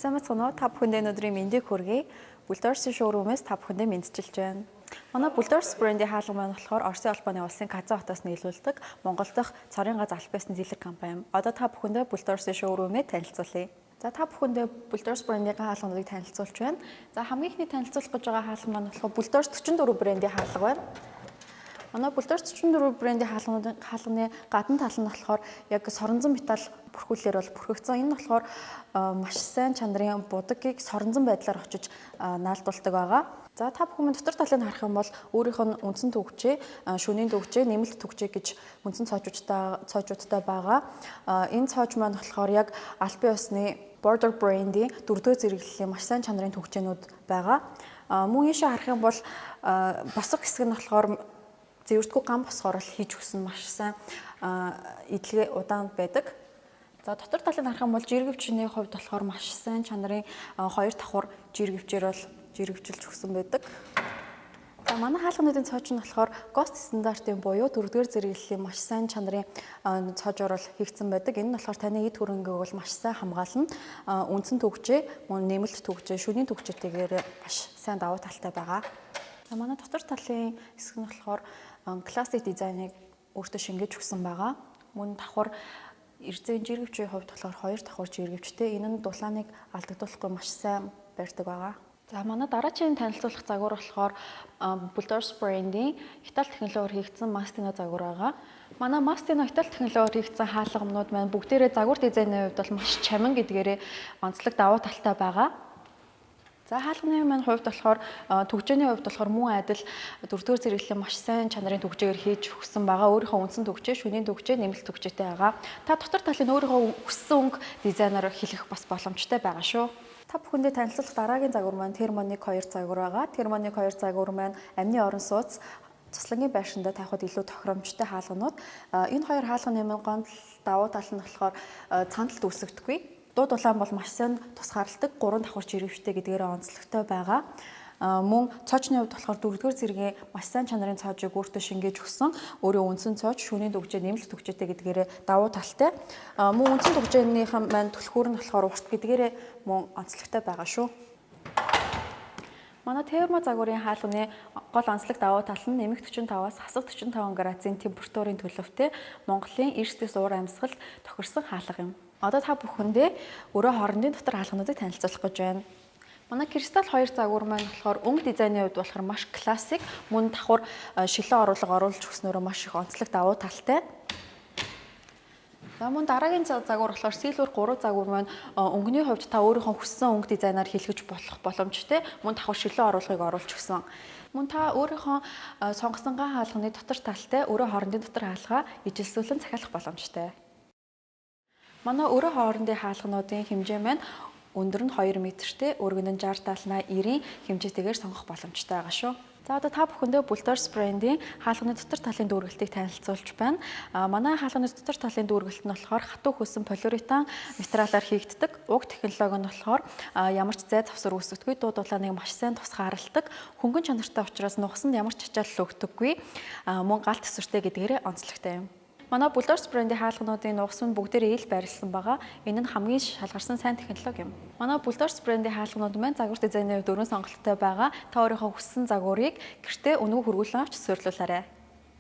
Сайн мэцгэнэ уу? Та бүхэндээ өнөөдрийн мэндийг хүргэе. Builders showroom-ээс та бүхэндээ мэдчилж байна. Манай Builders брендийн хаалга маань болохоор Оросын албаны улсын Казан хотоос нийлүүлдэг Монгол дахь цорын газ албасын зээлэг компани. Одоо та бүхэндээ Builders showroom-ыг танилцуулъя. За та бүхэндээ Builders брендийн хаалгануудыг танилцуулж байна. За хамгийн ихний танилцуулах гэж байгаа хаалга маань болохоор Builders 44 брендийн хаалга байна. Манай Builders 44 брендийн хаалганы гадна тал нь болохоор яг соронзон металл бүрхүүлээр бол бүрхэгдсэн. Энэ болохоор маш сайн чанарын будагийг соронзон байдлаар очиж наалдуулдаг байгаа. За та бүхэн дотор талыг харах юм бол өөрийнх нь үндсэн төгжээ, шөнийн төгжээ, нэмэлт төгжээ гэж үндсэн цоожуудтай байгаа. Энэ цоож маань болохоор яг албан ёсны Border брендийн 4-р зэрэглэлийн маш сайн чанарын төгжээнүүд байгаа. Мөн ийшээ харах юм бол босго хэсэг нь болохоор зэвэртгүй гам босгоор хийж өгсөн маш сайн эдлэгээ удаан байдаг. За дотор талыг харах юм бол жиргэвчний хувьд болохоор маш сайн чанарын 2 давхар жиргэвчээр бол жиргэвчилж өгсөн байдаг. За манай хаалгануудын цоож нь болохоор ГОСТ стандартын буюу 4-р зэрэглэлийн маш сайн чанарын цоожоор бол хийгдсэн байдаг. Энэ нь болохоор таны эд хөрөнгөийг бол маш сайн хамгаална. Үндсэн төгжээ, мөн нэмэлт төгжээ, шөнийн төгжээтэйгээр маш сайн давуу талтай байгаа. За манай дотор талын хэсэг нь болохоор классик дизайныг өөртөө шингээж өгсөн байгаа. Мөн давхар эрзэн жиргэвчийн хувьд болохоор 2 давхар жиргэвчтэй. Энэ нь дулааныг алдагдуулахгүй маш сайн барьдаг байгаа. За манай дараагийн танилцуулах загвар болохоор Builders брендийн Итали технологиор хийгдсэн Mastino загвар байгаа. Манай Mastino Итали технологиор хийгдсэн хаалгамнууд маань бүгдээрээ загвар дизайны хувьд бол маш чамин гэдгээрээ онцлог давуу талтай байгаа. За хаалганы маань хувьд болохоор төгжээний хувьд болохоор мөн адил 4-р зэрэглэлийн маш сайн чанарын төгжээгээр хийж өгсөн байгаа. Өөрийнхөө үндсэн төгжээ, шөнийн төгжээ, нэмэлт төгжээтэй байгаа. Та дотор талын өөрийнхөө хүссэн өнгө дизайнаар хэлэх бас боломжтой байгаа шүү. Та бүхэндээ танилцуулах дараагийн загвар маань Thermonic 2 загвар байгаа. Thermonic 2 загвар маань амны орон сууц цуслагын байшиндаа тавихад илүү тохиромжтой хаалганууд. Энэ хоёр хаалганы гомдол давуу тал нь болохоор цаналт үүсэгдэхгүй. Дууд улаан бол маш сайн тусгаарладаг 3 давхар жиргэвчтэй гэдгээрээ онцлогтой байгаа. Мөн цоочны хувьд болохоор 4-р зэргийн маш сайн чанарын цоожийг өөртөө шингээж өгсөн. Өөрийн үндсэн цоож, шөнийн төгжээ, нэмэлт төгжээтэй гэдгээрээ давуу талтай. Мөн үндсэн төгжээнийхэн маань түлхүүр нь болохоор урт гэдгээрээ мөн онцлогтой байгаа шүү. Манай Термо загварын хаалганы гол онцлог давуу тал нь нэмэх 45-аас хасах 45 градусын температурын төлөвтэй Монголын эрсдэс уур амьсгал тохирсон хаалга юм. Одоо та бүхэндээ өөрөө хоорондын дотор хаалгануудыг танилцуулах гэж байна. Манай Кристал 2 загвар маань болохоор өнгө дизайны хувьд болохоор маш классик, мөн давхар шилэн оруулга оруулж өгснөөрөө маш их онцлог давуу талтай. За мөн дараагийн загвар болохоор Silver 3 загвар маань өнгөний хувьд та өөрийнхөө хүссэн өнгө дизайнаар хэлгэж болох боломжтой. Мөн давхар шилэн оруулгыг оруулж өгсөн. Мөн та өөрийнхөө сонгосон ган хаалганы дотор талтай өөрөө хоорондын дотор хаалгаа ижилсүүлэн захиалах боломжтой. Манай өөрөө хоорондын хаалгануудын хэмжээ маань өндөр нь 2 м-тэй, өргөн нь 60-70-90 хэмжээтэйгээр сонгох боломжтой байгаа шүү. За одоо та бүхэндээ Builders брендийн хаалганы дотор талын дүүргэлтийг танилцуулж байна. Манай хаалганы дотор талын дүүргэлт нь болохоор хатуу хөөсөн полиуретан материалаар хийгддэг. Уг технологи нь болохоор ямар ч зай завсар үүсгэдэггүй, дууд улааныг маш сайн тусгаарладаг. Хөнгөн чанартай учраас нугасанд ямар ч ачаалал өгдөггүй. Мөн галт төсвөртэй гэдгээрээ онцлогтой юм. Манай Builders брендийн хаалгануудын нугас нь бүгдээрээ ил байрласан байгаа. Энэ нь хамгийн шалгарсан сайн технологи юм. Манай Builders брендийн хаалганууд маань загвар дизайны 4 сонголттой байгаа. Та өөрийнхөө хүссэн загварыг гэртээ өнгө хөргүүлэн авч суйрлуулаарай.